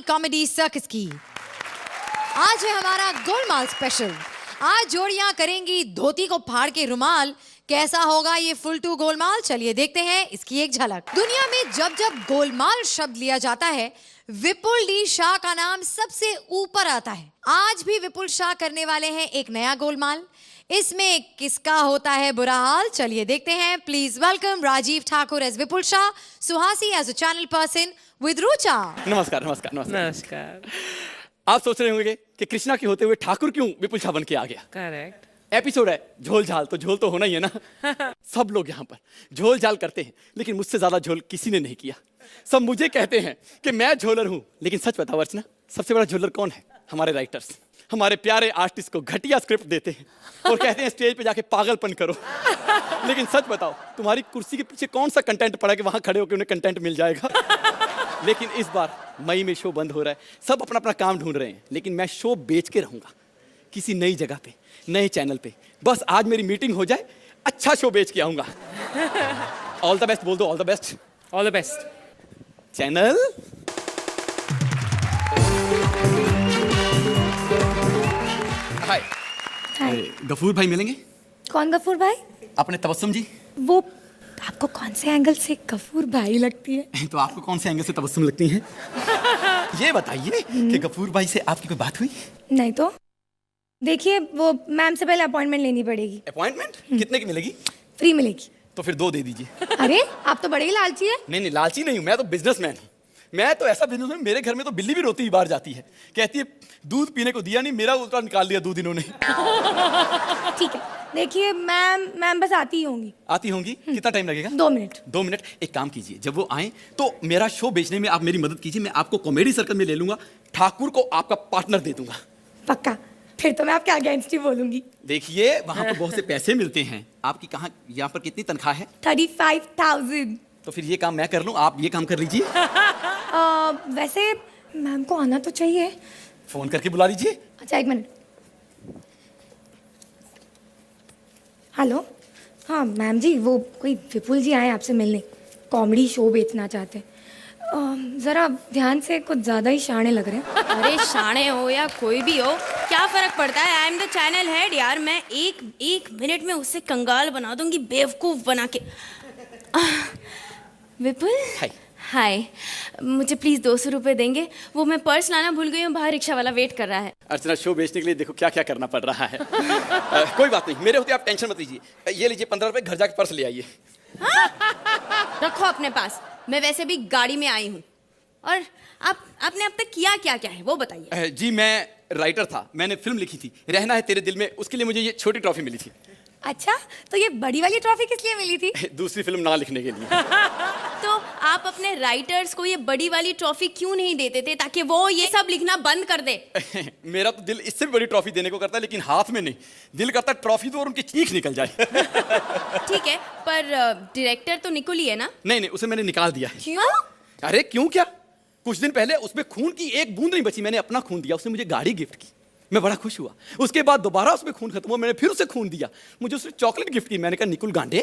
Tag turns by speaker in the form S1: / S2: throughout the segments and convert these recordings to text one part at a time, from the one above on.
S1: Comedy circus की। आज है हमारा गोलमाल स्पेशल। आज जोड़ियां करेंगी धोती को फाड़ के रुमाल। कैसा होगा ये फुल टू गोलमाल, चलिए देखते हैं इसकी एक झलक। दुनिया में जब जब गोलमाल शब्द लिया जाता है, विपुल डी शाह का नाम सबसे ऊपर आता है। आज भी विपुल शाह करने वाले हैं एक नया गोलमाल। इसमें किसका होता है बुरा हाल, चलिए देखते हैं। Please welcome Rajeev Thakur as Vipul Shah, Suhasi as a channel person with Rucha.
S2: नमस्कार नमस्कार नमस्कार नमस्कार। आप सोच रहे होंगे कि कृष्णा के होते हुए ठाकुर क्यों विपुल शाह बन के आ गया।
S3: करेक्ट।
S2: एपिसोड है झोल झाल, तो झोल तो होना ही है ना। सब लोग यहाँ पर झोल झाल करते हैं, लेकिन मुझसे ज्यादा झोल किसी ने नहीं किया। सब मुझे कहते हैं कि मैं झोलर हूँ, लेकिन सच बताओ अर्चना, सबसे बड़ा झोलर कौन है? हमारे राइटर्स, हमारे प्यारे आर्टिस्ट को घटिया स्क्रिप्ट देते हैं और कहते हैं स्टेज पे जाके पागलपन करो। लेकिन सच बताओ, तुम्हारी कुर्सी के पीछे कौन सा कंटेंट पड़ा कि वहां खड़े होकर उन्हें कंटेंट मिल जाएगा। लेकिन इस बार मई में शो बंद हो रहा है, सब अपना अपना काम ढूंढ रहे हैं, लेकिन मैं शो बेच के रहूंगा किसी नई जगह पे, नए चैनल पे। बस आज मेरी मीटिंग हो जाए, अच्छा शो बेच के आऊंगा। ऑल द बेस्ट बोल दो। All the best.
S3: All the best
S2: channel. Hi. Ghafoor भाई मिलेंगे?
S4: कौन गफूर भाई?
S2: अपने तबस्सुम जी।
S4: वो आपको कौन से एंगल से गफूर भाई लगती है?
S2: तो आपको कौन से एंगल से तबस्सुम लगती है? ये बताइए कि गफूर भाई से आपकी कोई बात हुई?
S4: नहीं तो देखिए, वो मैम से पहले अपॉइंटमेंट लेनी पड़ेगी।
S2: अपॉइंटमेंट कितने की मिलेगी?
S4: फ्री मिलेगी।
S2: तो फिर 2 दे दीजिए।
S4: अरे आप तो बड़े ही लालची है।
S2: नहीं, लालची नहीं हूँ, मैं तो बिजनेसमैन हूँ। मैं तो ऐसा बिजनेसमैन, मेरे घर में तो बिल्ली भी रोती ही बाहर जाती है, कहती है दूध पीने को दिया नहीं, मेरा उल्टा निकाल लिया दूध इन्होंने।
S4: ठीक है, देखिए मैम बस आती ही होंगी।
S2: आती होंगी? कितना टाइम लगेगा?
S4: 2 मिनट।
S2: 2 मिनट। एक काम कीजिए, जब वो आए तो मेरा शो बेचने में आप मेरी मदद कीजिए। मैं आपको कॉमेडी सर्कल में ले लूंगा, ठाकुर को आपका पार्टनर दे दूंगा।
S4: पक्का? फिर तो मैं आपके अगेंस्ट ही बोलूंगी।
S2: देखिए, वहां पर बहुत से पैसे मिलते हैं। आपकी कहाँ, यहाँ पर कितनी तनख्वाह है?
S4: 35,000।
S2: तो फिर ये काम मैं कर लूं, आप ये काम कर लीजिए।
S4: वैसे मैम को आना तो चाहिए।
S2: फोन करके बुला लीजिए।
S4: अच्छा 1 मिनट। हेलो। हाँ मैम जी, वो कोई विपुल जी आए आपसे मिलने, कॉमेडी शो बेचना चाहते हैं। जरा ध्यान से, कुछ ज्यादा ही शाणे लग रहे हैं।
S5: अरे शाणे हो या कोई भी हो, क्या फर्क पड़ता है? I am the channel head यार। मैं एक मिनट में उससे कंगाल बना दूंगी, बेवकूफ बना के। विपुल।
S2: हाय।
S5: हाय, मुझे प्लीज 200 रुपए देंगे? वो मैं पर्स लाना भूल गई हूँ, बाहर रिक्शा वाला वेट कर रहा है।
S2: अर्चना, शो बेचने के लिए देखो क्या क्या करना पड़ रहा है। कोई बात नहीं, मेरे होते आप टेंशन मत लीजिए। ये लीजिए 15 रुपए, घर जाके पर्स ले आइए।
S5: हाँ? रखो अपने पास, मैं वैसे भी गाड़ी में आई हूँ। और आपने अब तक किया क्या क्या है वो बताइए।
S2: जी, मैं राइटर था, मैंने फिल्म लिखी थी रहना है तेरे दिल में, उसके लिए मुझे ये छोटी ट्रॉफी मिली थी।
S4: अच्छा, तो ये बड़ी वाली ट्रॉफी किस लिए मिली थी?
S2: दूसरी फिल्म ना लिखने के लिए।
S5: तो आप अपने राइटर्स को ये बड़ी वाली ट्रॉफी क्यों नहीं देते थे, ताकि वो ये सब लिखना बंद कर दे?
S2: मेरा तो दिल इससे भी बड़ी ट्रॉफी देने को करता है, लेकिन हाथ में नहीं। दिल करता है ट्रॉफी दो और उनकी चीख निकल जाए।
S5: ठीक है, पर डायरेक्टर तो निकुल ही है ना?
S2: नहीं, उसे मैंने निकाल दिया है।
S5: क्यों?
S2: अरे क्यों क्या, कुछ दिन पहले उसमें खून की एक बूंद नहीं बची, मैंने अपना खून दिया, उसने मुझे गाड़ी गिफ्ट की, मैं बड़ा खुश हुआ। उसके बाद दोबारा उसमें खून खत्म हुआ, मैंने फिर उसे खून दिया, मुझे उसने चॉकलेट गिफ्ट की। मैंने कहा निकुल गांडे,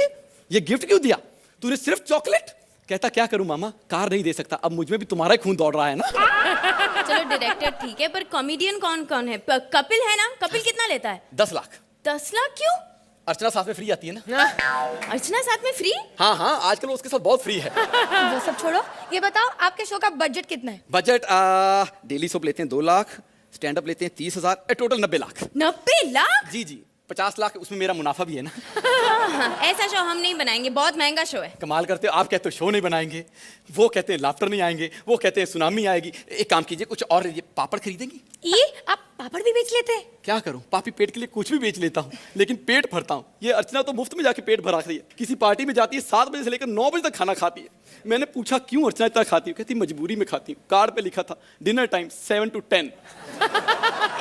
S2: ये गिफ्ट क्यों दिया तूने, सिर्फ चॉकलेट? कहता क्या करूं मामा, कार नहीं दे सकता, अब मुझ में भी तुम्हारा ही खून दौड़ रहा है ना।
S5: चलो डायरेक्टर ठीक है, पर कॉमेडियन कौन कौन है? कपिल है ना? कपिल कितना लेता है?
S2: 10 लाख।
S5: 10 लाख क्यों?
S2: अर्चना साथ में फ्री आती है ना।
S5: अर्चना साथ में फ्री?
S2: हाँ, आजकल उसके साथ बहुत फ्री है।
S4: वो सब छोड़ो, ये बताओ आपके शो का बजट कितना है?
S2: बजट डेली सोप लेते हैं 2 लाख, स्टैंड अप लेते हैं 30,000, टोटल 90 लाख।
S5: 90 लाख?
S2: जी, 50 लाख, उसमें मेरा मुनाफा भी है ना।
S5: ऐसा शो हम नहीं बनाएंगे, बहुत महंगा शो है।
S2: कमाल करते हो, आप कहते हो शो नहीं बनाएंगे, वो कहते हैं लाफ्टर नहीं आएंगे, वो कहते हैं सुनामी आएगी। एक काम कीजिए, कुछ और, ये पापड़ खरीदेंगी?
S4: ये आप पापड़ भी बेच लेते हैं?
S2: क्या करूं, पापी पेट के लिए कुछ भी बेच लेता हूं, लेकिन पेट भरता हूं। ये अर्चना तो मुफ्त में जाके पेट भरा रही है, किसी पार्टी में जाती है 7 बजे से लेकर 9 बजे तक खाना खाती है। मैंने पूछा क्यों अर्चना इतना खाती है, कहती मजबूरी में खाती हूँ, कार्ड पे लिखा था डिनर टाइम 7 to 10।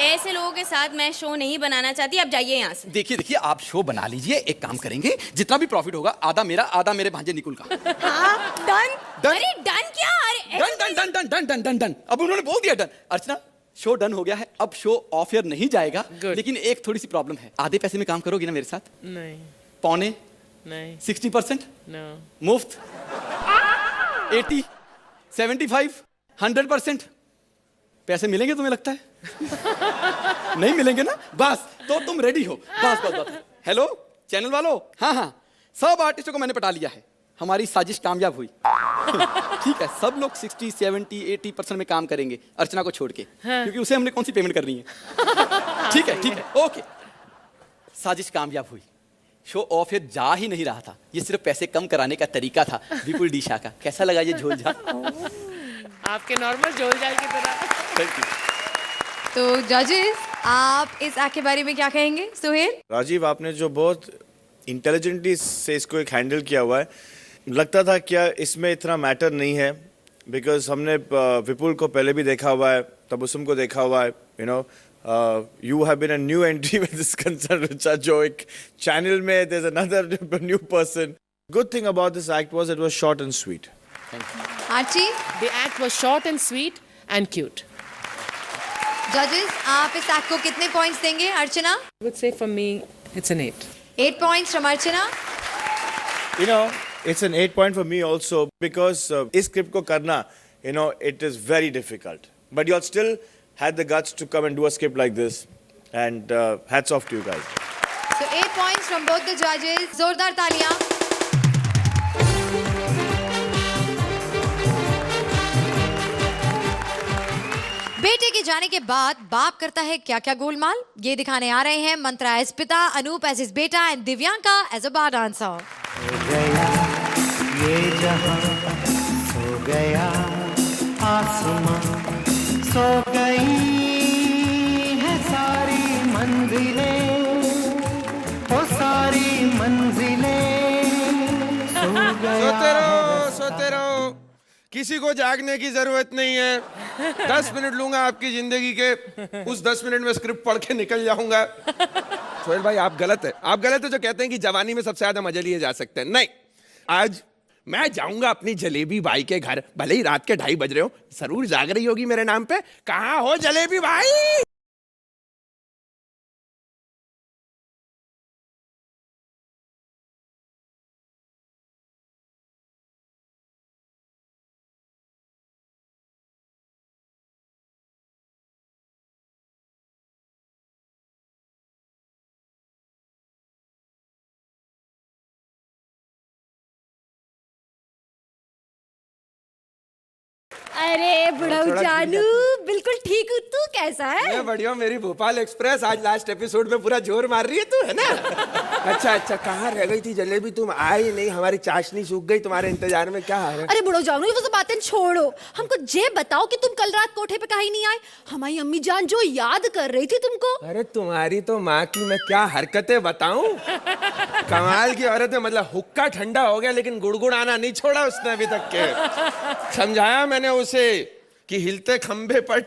S5: ऐसे लोगों के साथ मैं शो नहीं बनाना चाहती, अब जाइए यहाँ से।
S2: देखिए, आप शो बना लीजिए, एक काम करेंगे, जितना भी प्रॉफिट होगा आधा मेरा, आधा मेरे भांजे निकुल का।
S4: हाँ, डन।
S5: अरे डन क्या? अरे
S2: डन। अब उन्होंने बोल दिया डन। अर्चना, शो डन हो गया है, अब शो ऑफ एयर नहीं जाएगा, लेकिन एक थोड़ी सी प्रॉब्लम है। आधे पैसे में काम करोगी ना मेरे साथ?
S3: नहीं।
S2: पौने?
S3: नहीं।
S2: 60%?
S3: नो।
S2: मुफ्त? 80, 75, 100%? पैसे मिलेंगे तुम्हें लगता है? नहीं मिलेंगे ना? बस तो तुम रेडी हो। बस बस बस। हेलो चैनल वालों, हाँ हाँ, सब आर्टिस्टों को मैंने पटा लिया है। हमारी साजिश कामयाब हुई। ठीक है, सब लोग 60, 70, 80% में काम करेंगे अर्चना को छोड़ के, क्योंकि उसे हमने कौन सी पेमेंट करनी है। ठीक है, ओके। साजिश कामयाब हुई, शो ऑफ फिर जा ही नहीं रहा था। ये सिर्फ पैसे कम कराने का तरीका था विपुल डीशा का। कैसा लगा ये झोल झाल?
S3: आपके नॉर्मल झोल झाल की तरह।
S2: Thank you.
S1: तो जजेस, आप इस एक्ट के बारे में क्या कहेंगे? सुहेल?
S6: राजीव, आपने जो बहुत इंटेलिजेंटली से इसको एक हैंडल किया हुआ है, लगता था क्या इसमें इतना मैटर नहीं है, बिकॉज हमने विपुल को पहले भी देखा हुआ है, तबस्सुम को देखा हुआ है, you know, you have been a new entry with this concern, Richa, जो एक channel में there's another new person. Good thing about this act was it was short and sweet.
S1: Archie?
S3: The act was short and sweet and cute.
S1: जजेस, आप इस act को कितने points देंगे? अर्चना?
S3: I would say for me, it's an 8.
S1: 8 points from Archana.
S6: You know, it's an 8 point for me also because इस script को करना, you know, it is very difficult. But you all still had the guts to come and do a script like this, and hats off to you guys.
S1: So 8 points from both the judges. जोरदार तालियां. बेटे के जाने के बाद बाप करता है क्या क्या गोलमाल, ये दिखाने आ रहे हैं मंत्रा एज पिता, अनूप एज हिज बेटा and Divyanka as a bar dancer.
S7: हो गया ये जहां, हो गया आसमां, सो गई है सारी मंजिलें, वो सारी मंजिलें सो गया.
S8: सोते रहो, किसी को जागने की जरूरत नहीं है. 10 मिनट लूंगा आपकी जिंदगी के, उस 10 मिनट में स्क्रिप्ट पढ़ के निकल जाऊंगा. सोहेल भाई, आप गलत है जो कहते हैं कि जवानी में सबसे ज्यादा मजे लिए जा सकते हैं. नहीं, आज मैं जाऊंगा अपनी जलेबी भाई के घर, भले ही रात के 2:30 बज रहे हो, जरूर जाग रही होगी मेरे नाम पे. कहाँ हो जलेबी भाई?
S5: अरे बुढ़ऊ जानू, बिल्कुल ठीक हूँ. तू कैसा है?
S8: मैं बढ़िया. मेरी भोपाल एक्सप्रेस आज लास्ट एपिसोड में पूरा जोर मार रही है तू, है ना? अच्छा, कहाँ रह गई थी जलेबी? तुम आई नहीं, हमारी चाशनी सूख गई तुम्हारे इंतजार में. क्या है?
S5: अरे बुढ़ऊ जानू, ये वो सब बातें छोड़ो. हमको ये बताओ कि तुम कल रात कोठे पे कहीं नहीं आए. हमारी अम्मी जान जो याद कर रही थी तुमको.
S8: अरे तुम्हारी तो माँ की मैं क्या हरकतें बताऊं. कमाल की औरत है. मतलब हुक्का ठंडा हो गया लेकिन गुड़गुड़ाना नहीं छोड़ा उसने अभी तक के. समझाया मैंने उसे कि हिलते खंबे पर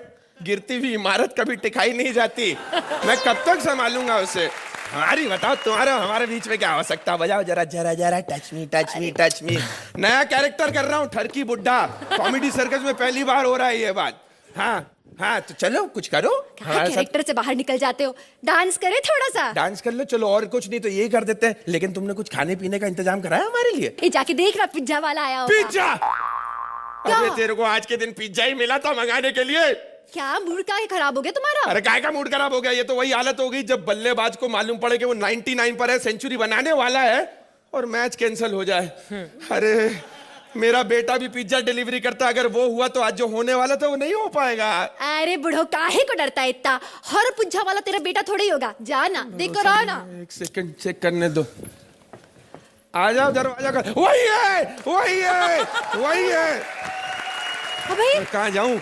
S8: गिरती हुई इमारत कभी टिकाई नहीं जाती. मैं कब तक संभालूंगा उसे. हमारी बताओ, तुम्हारे हमारे बीच में क्या हो सकता है? बजाओ जरा जरा जरा, टच मी. नया कैरेक्टर कर रहा हूँ, ठरकी बुड्ढा. कॉमेडी सर्कस में पहली बार हो रहा है ये बात. हाँ, तो चलो कुछ करो.
S5: कैरेक्टर से बाहर निकल जाते हो. डांस करे थोड़ा सा.
S8: डांस कर लो. चलो, और कुछ नहीं तो ये कर देते हैं. लेकिन तुमने कुछ खाने पीने का इंतजाम कराया हमारे लिए?
S5: ए, जाके देख रहा, पिज्जा वाला आया होगा.
S8: पिज्जा? अबे तेरे को आज के दिन पिज्जा ही मिला था मंगाने के लिए.
S5: क्या मूड का खराब हो गया तुम्हारा?
S8: अरे काय का मूड खराब हो गया? ये तो वही हालत हो गई जब बल्लेबाज को मालूम पड़े कि वो 99 पर है, सेंचुरी बनाने वाला है और मैच कैंसिल हो जाए. अरे मेरा बेटा भी पिज्जा डिलीवरी करता, अगर वो हुआ तो आज जो होने वाला था वो नहीं हो पाएगा.
S5: अरे बुढ़ो, काहे को डरता है इतना? हर पिज्जा वाला तेरा बेटा थोड़ा ही होगा. जाना देखो रहा ना.
S8: एक सेकंड चेक करने दो. आ जाओ, दरवाजा कर. वही है.
S5: अबे
S8: कहाँ जाऊं?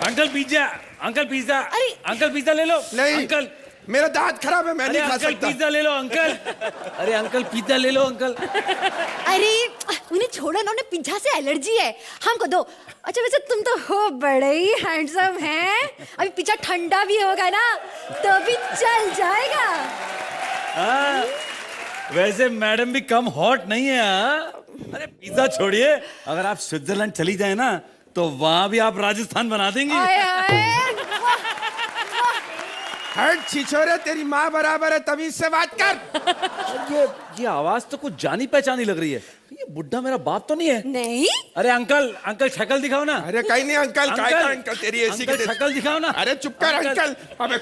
S9: Uncle pizza.
S5: अरे
S9: अंकल पिज्जा ले लो.
S8: नहीं
S9: अंकल,
S8: मेरा दांत खराब है, मैं नहीं खा
S9: अंकल
S8: सकता.
S9: पिज्जा ले लो अंकल. अरे अंकल पिज्जा ले लो अंकल.
S5: अरे उन्हें छोड़ो ना, उन्हें पिज्जा से एलर्जी है. हमको दो. अच्छा वैसे तुम तो हो बड़े ही हैंडसम हैं. अभी पिज्जा ठंडा भी होगा ना तो भी चल जाएगा.
S9: वैसे मैडम भी कम हॉट नहीं है. अरे पिज्जा छोड़िए, अगर आप स्विट्जरलैंड चली जाए ना तो वहां भी आप राजस्थान बना देंगी.
S8: हट छिछोरे, तेरी माँ बराबर है, तमीज से बात कर।
S9: ये आवाज तो कुछ जानी पहचानी लग रही है। ये बुड्ढा मेरा बाप तो नहीं है?
S5: नहीं।
S9: अरे अंकल, अंकल शक्ल दिखाओ ना।
S8: अरे कहीं नहीं अंकल, काय का अंकल, तेरी ऐसी की
S9: शक्ल दिखाओ ना।
S8: अरे चुप कर अंकल। अबे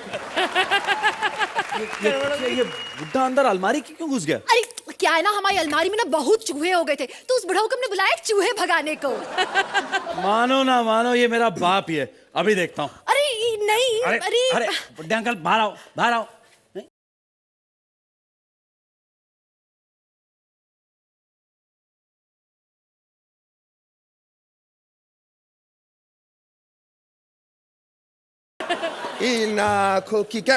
S9: ये बुड्ढा अंदर अलमारी की क्यों घुस गया?
S5: अरे क्या है ना, हमारी अलमारी में ना बहुत चूहे हो गए थे, तो उस बुढ़ाऊ को हमने बुलाया चूहे भगाने को।
S9: मानो ना मानो, ये मेरा बाप ही है। अभी देखता हूँ।
S5: अरे नहीं,
S9: अरे बुड्ढे अंकल बाहर आओ, बाहर आओ।
S8: इन आँखों की क्या?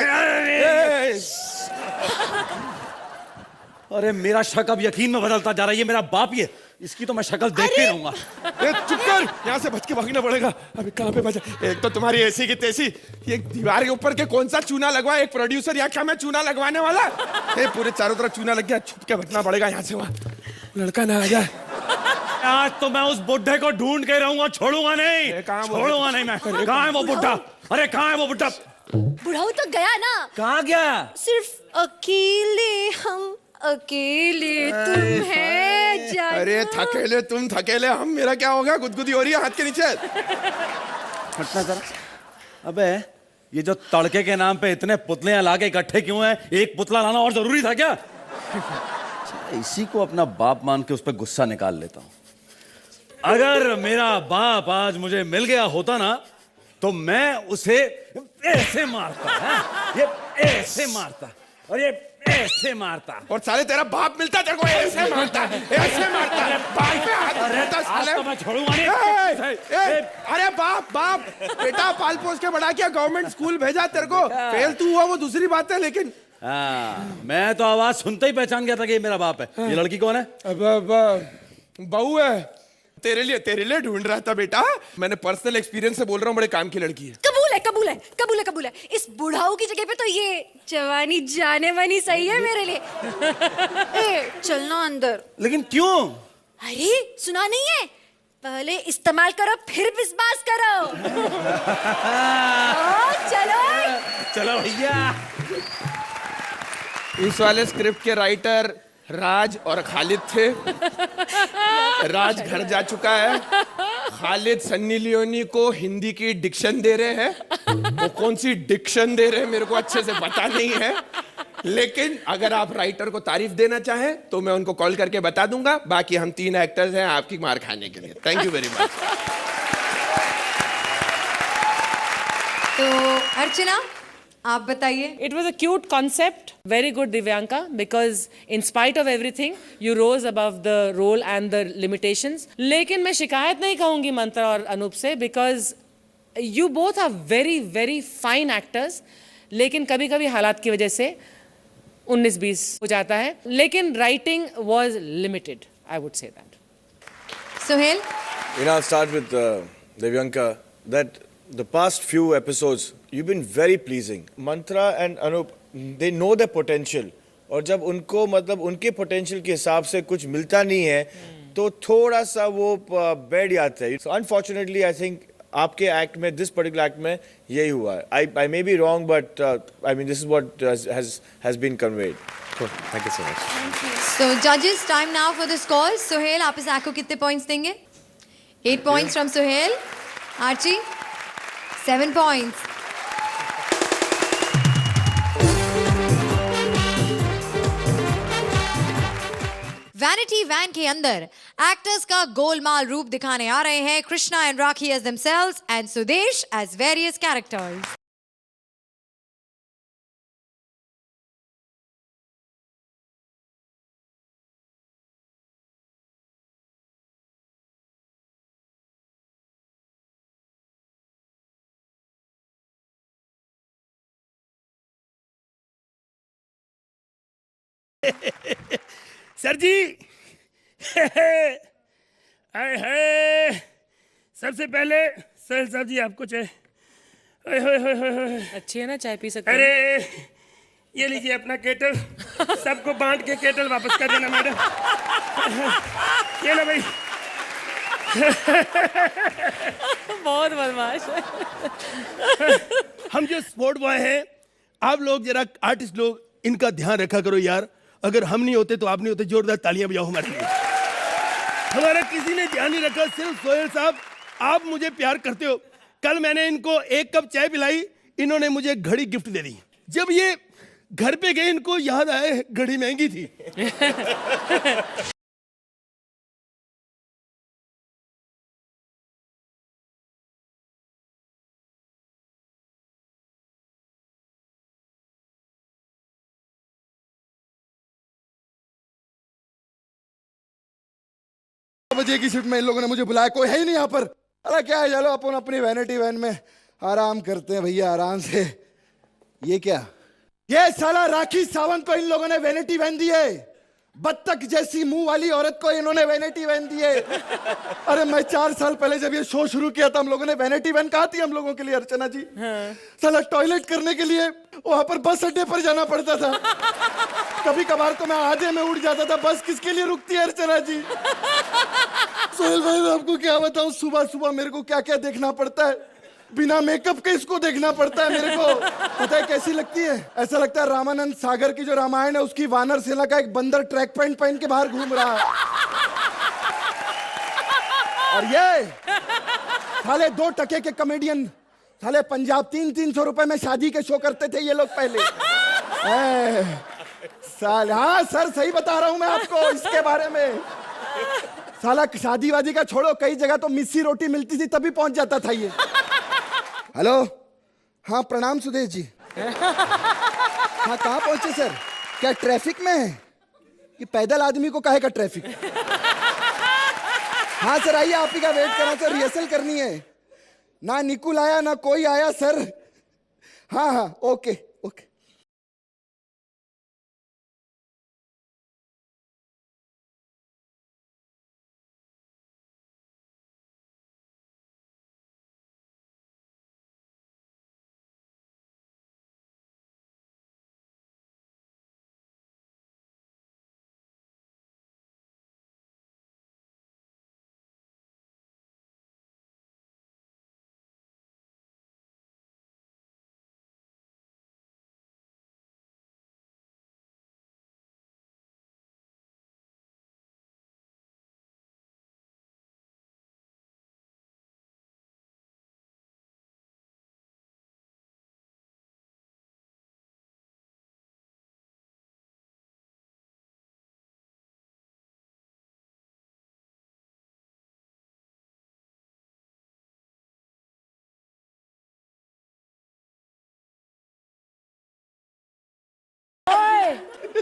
S9: अरे मेरा शक अब यकीन में बदलता जा रहा है। ये मेरा बाप ही है। इसकी तो मैं शक्ल देख के रहूंगा।
S8: चुप कर, यहाँ से बच के भागना पड़ेगा। अभी कहाँ पे बचा? एक तो तुम्हारी ऐसी की तैसी, ये दीवार के ऊपर के कौन सा चूना लगवा? एक प्रोड्यूसर या क्या मैं चूना लगवाने वाला? पूरे चारों तरफ चूना लग गया। छुप के बचना पड़ेगा यहाँ से, वहाँ लड़का ना आ जाए।
S9: आज तो मैं उस बुड्ढे को ढूंढ के रहूंगा, छोड़ूंगा नहीं, छोड़ूंगा नहीं मैं। कहाँ है वो बुड्ढा? अरे कहाँ है वो बुड्ढा?
S5: बुढ़ाऊ तो गया ना।
S9: कहाँ गया?
S5: सिर्फ अकेले हम, अकेले तुम है जान।
S8: अरे थकेले तुम, थकेले हम, मेरा क्या होगा? गुदगुदी हो रही है हाथ के नीचे।
S9: हटना जरा। अबे ये जो तड़के के नाम पे इतने पुतले ला के इकट्ठे क्यों हैं? एक पुतला लाना और जरूरी था क्या? इसी को अपना बाप मान के उस पर गुस्सा निकाल लेता हूँ। अगर मेरा बाप आज मुझे मिल गया होता ना, तो मैं उसे ऐसे मारता है, ये ऐसे मारता और ये ऐसे मारता।
S8: और साले तेरा बाप मिलता तेरे को ऐसे मारता है, ऐसे मारता है। बाप पे हाथ रहता साले।
S9: तो मैं छोड़ूंगा नहीं।
S8: अरे बाप बाप, बेटा पाल पोस के बड़ा किया, गवर्नमेंट स्कूल भेजा तेरे को, फेल तू हुआ वो दूसरी बात है, लेकिन
S9: मैं तो आवाज सुनते ही पहचान गया था कि ये मेरा बाप है। ये लड़की कौन है?
S8: बहू है। तेरे लिए ढूंढ रहा था बेटा। मैंने पर्सनल एक्सपीरियंस से बोल रहा हूँ, बड़े काम की लड़की है।
S5: कबूल है, कबूल है, कबूल है, कबूल है। इस बुढ़ाऊ की जगह पे तो ये जवानी जाने वानी सही है मेरे लिए। चलना अंदर।
S9: लेकिन क्यों?
S5: अरे सुना नहीं है, पहले इस्तेमाल करो फिर विश्वास करो। चलो
S9: चलो भैया।
S8: इस वाले स्क्रिप्ट के राइटर राज और खालिद थे। राज घर जा चुका है, खालिद सन्नी लियोनी को हिंदी की डिक्शन दे रहे हैं। वो कौन सी डिक्शन दे रहे हैं मेरे को अच्छे से पता नहीं है, लेकिन अगर आप राइटर को तारीफ देना चाहें तो मैं उनको कॉल करके बता दूंगा। बाकी हम 3 एक्टर्स हैं आपकी मार खाने के लिए। Thank you very much.
S1: तो अर्चना आप बताइए।
S3: It was a cute concept, very good Divyanka, because in spite of everything, you rose above the role and the limitations. लेकिन मैं शिकायत नहीं कहूँगी मंत्रा और अनूप से, because you both are very, very fine actors. लेकिन कभी-कभी हालात की वजह से 19-20 हो जाता है, लेकिन writing was limited, I would say that.
S1: Suhail?
S6: I'll start with Divyanka, that the past few episodes, you've been very pleasing. Mantra and Anup, they know their potential. और जब उनको मतलब उनके potential के हिसाब से कुछ मिलता नहीं है, तो थोड़ा सा वो बैठ जाता है. So unfortunately, I think आपके act में, this particular act में यही हुआ है. I may be wrong, but I mean this is what has been conveyed. Cool. Thank you so much.
S5: Thank you.
S1: So judges, time now for the scores. Suhail, आप इस act को कितने points देंगे? 8 points from Suhel. Archie? 7 points. Vanity van के अंदर actors का गोलमाल रूप दिखाने आ रहे हैं Krishna and Rakhi as themselves and Sudesh as various characters.
S10: Sir जी, आए हाय, सबसे पहले सर साहब जी आपको चाय.
S3: अच्छी है ना चाय, पी सकते
S10: अरे ये लीजिए अपना केटल, सबको बांट के केटल वापस कर देना मैडम. ये लो भाई.
S3: बहुत बदमाश है.
S10: हम जो स्पोर्ट बॉय हैं, आप लोग जरा आर्टिस्ट लोग इनका ध्यान रखा करो यार। अगर हम नहीं होते तो आप नहीं होते। जोरदार तालियां बजाओ हमारे लिए। हमारा किसी ने ध्यान नहीं रखा, सिर्फ सोहेल साहब। आप मुझे प्यार करते हो। कल मैंने इनको 1 कप चाय पिलाई, इन्होंने मुझे घड़ी गिफ्ट दे दी। जब ये घर पे गए इनको याद आए घड़ी महंगी थी।
S11: बजे की शिफ्ट में इन लोगों ने मुझे बुलाया, कोई है ही नहीं यहाँ पर। अरे क्या है, चलो अपन अपनी वैनिटी वैन में आराम करते हैं भैया, आराम से। ये क्या, ये साला राखी सावंत को इन लोगों ने वैनिटी वैन दी है। बत्तख जैसी मुंह वाली औरत को इन्होंने वैनिटी वैन दी है। अरे मैं 4 साल पहले जब ये शो शुरू किया था, हम लोगों ने वैनिटी वैन कहा थी हम लोगों के लिए, अर्चना जी। साला टॉयलेट करने के लिए वहां पर बस अड्डे पर जाना पड़ता था। कभी कभार तो मैं आधे में उड़ जाता था। बस किसके लिए रुकती है अर्चना जी? सोहेल भाई मैं आपको क्या बताऊं, सुबह सुबह मेरे को क्या क्या देखना पड़ता है। बिना मेकअप के इसको देखना पड़ता है मेरे को। पता है कैसी लगती है? ऐसा लगता है रामानंद सागर की जो रामायण है उसकी वानर सेना का एक बंदर ट्रैक पैंट पहन के बाहर घूम रहा है। और ये साले 2 टके के कॉमेडियन, साले पंजाब 300-300 रुपए में शादी के शो करते थे ये लोग पहले। साल, हाँ सर सही बता रहा हूं मैं आपको इसके बारे में। साला शादी वादी का छोड़ो, कई जगह तो मिस्सी रोटी मिलती थी तभी पहुंच जाता था ये। हेलो, हाँ प्रणाम सुदेश जी। हाँ कहाँ पहुंचे सर? क्या ट्रैफिक में है? ये पैदल आदमी को काहे का ट्रैफिक? हाँ सर आइए, आप ही का वेट कर रहा हूं सर, रिहर्सल करनी है। ना निकुल आया ना कोई आया सर। हाँ हाँ ओके ओके।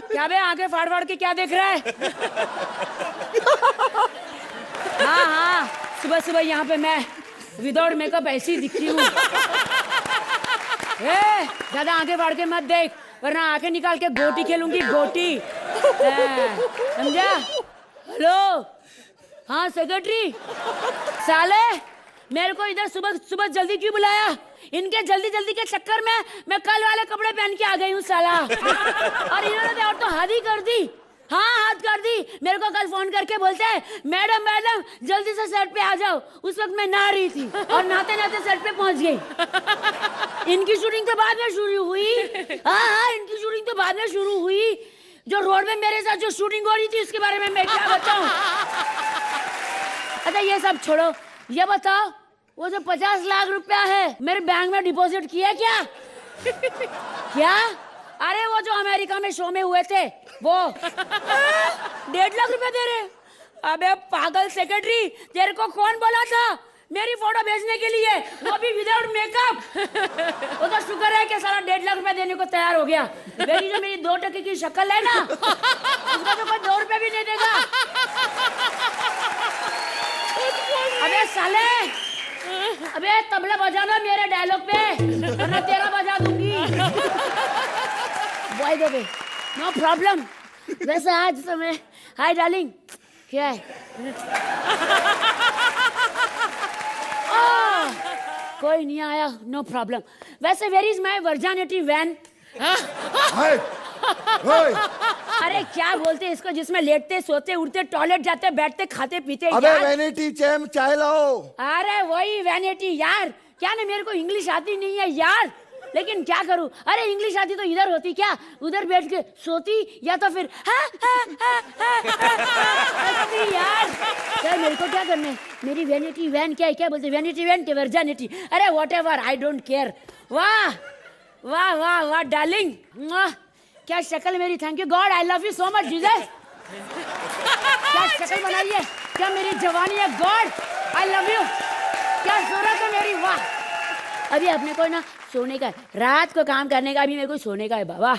S12: क्या बे आगे फाड़ फाड़ के क्या देख रहा है? हाँ हाँ, सुबह सुबह यहाँ पे मैं विदाउट मेकअप ऐसी ही दिखती हूँ। ज्यादा आगे फाड़ के मत देख, वरना आंखें निकाल के गोटी खेलूंगी, गोटी। समझा? हेलो, हाँ सेक्रेटरी। साले मेरे को इधर सुबह सुबह जल्दी क्यों बुलाया? इनके जल्दी जल्दी के चक्कर में मैं कल वाले कपड़े पहन के आ गई हूँ साला। और इन्होंने और तो हद ही कर दी। हाँ हद कर दी। मेरे को कल फोन करके बोलते हैं मैडम मैडम जल्दी से सेट पे आ जाओ। उस वक्त मैं नहा रही थी और नहाते नहाते सेट पे पहुंच गई। इनकी शूटिंग तो बाद में शुरू हुई। हाँ हाँ इनकी शूटिंग तो बाद में शुरू हुई। जो रोड में मेरे साथ जो शूटिंग हो रही थी उसके बारे में मैं क्या बताऊं? अच्छा ये सब छोड़ो, ये बताओ वो जो 50 लाख रुपया है मेरे बैंक में डिपॉजिट किया क्या? क्या? अरे वो जो अमेरिका में शो में हुए थे वो 1.5 लाख रुपया दे रहे। अबे पागल सेक्रेटरी, तेरे को कौन बोला था मेरी फोटो भेजने के लिए, वो भी विदाउट मेकअप? वो तो शुक्र है कि सारा 1.5 लाख रुपया देने को तैयार हो गया। मेरी जो मेरी 2 टके की शक्ल है ना, उसका तो कोई 2 रुपये भी नहीं देगा। अबे साले, अबे तबला बजाना मेरे डायलॉग पे, वरना तेरा बजा दूंगी। By the way, no problem. वैसे आज समय, हाय डार्लिंग, क्या है? कोई नहीं आया, नो प्रॉब्लम। वैसे where is my virginity van? अरे क्या बोलते हैं इसको, जिसमें लेटते सोते उठते टॉयलेट जाते बैठते खाते पीते?
S11: अबे वैनिटी चैम चाय लाओ।
S12: अरे वही वैनिटी यार। क्या ना मेरे को इंग्लिश आती नहीं है यार, लेकिन क्या करूं, अरे इंग्लिश आती तो इधर होती क्या, उधर बैठ के सोती या तो फिर यार। सर मेरे को क्या करना है, मेरी वैनिटी वैन क्या है, क्या बोलते वैनिटी वैन वर्जिनिटी, अरे व्हाटएवर, आई डोंट केयर। वाह वाह वाह वाह डार्लिंग, क्या शक्ल मेरी, thank you God, I love you so much Jesus. क्या शक्ल बनाई है, क्या मेरी जवानी है, गॉड आई लव यू, क्या सूरत है मेरी, वाह। अभी अपने को ना सोने का है, रात को काम करने का, अभी मेरे को सोने का है बाबा।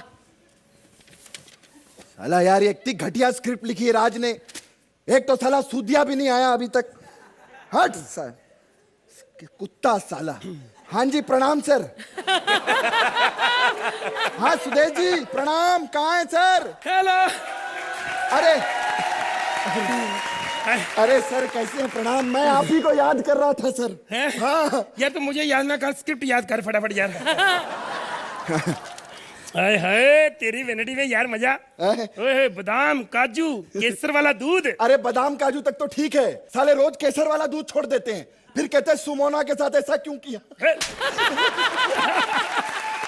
S11: साला यार ये इतनी घटिया स्क्रिप्ट लिखी है राज ने, एक तो साला सूदिया भी नहीं आया अभी तक। हट सर कुत्ता साला। हाँ जी प्रणाम सर। हाँ सुदेश जी प्रणाम, कहाँ है सर?
S10: हेलो।
S11: अरे सर कैसे हैं? प्रणाम, मैं आप ही को याद कर रहा था सर।
S10: हाँ यार तो मुझे याद ना कर, स्क्रिप्ट याद कर फटाफट यार। हाय हाय तेरी वैनिटी में यार मजा। ओए बादाम काजू केसर वाला दूध।
S11: अरे बादाम काजू तक तो ठीक है, साले रोज केसर वाला दूध छोड़ देते हैं, फिर कहते हैं सुमोना के साथ ऐसा क्यों किया।